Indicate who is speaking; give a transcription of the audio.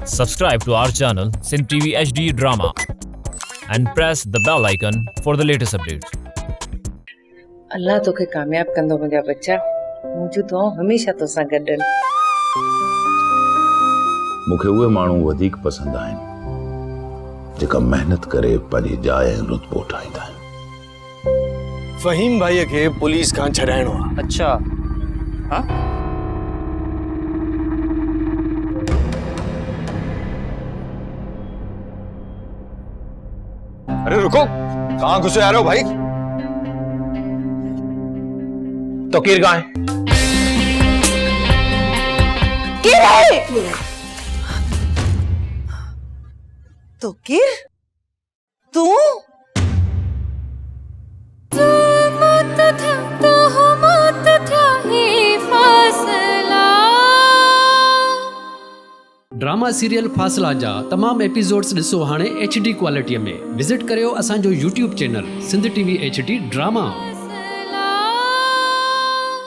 Speaker 1: Subscribe to our channel Sindh TV HD Drama and press the bell icon for the latest updates.
Speaker 2: अल्लाह तोखे कामयाब कंदो मुंहिंजा बच्चा। मुंहिंजूं दुआऊं हमेशह तोसां गॾु आहिनि।
Speaker 3: मूंखे उहे माण्हू वधीक पसंदि आहिनि जेका मेहनत करे पंहिंजी जाइ ऐं रुतबो ठाहींदा आहिनि।
Speaker 4: फ़हीम भाई के पुलिस खां छॾाइणो आहे।
Speaker 5: अच्छा हाँ?
Speaker 4: अरे रुको, कहाँ घुसे आ रहे हो भाई? तो किर कहाँ है?
Speaker 2: तो किर तू
Speaker 6: ड्रामा सीरियल फासला जा तमाम एपिसोड्स ॾिसो हाणे HD क्वालिटीअ में। विजिट करियो असांजो YouTube channel Sindh TV HD drama.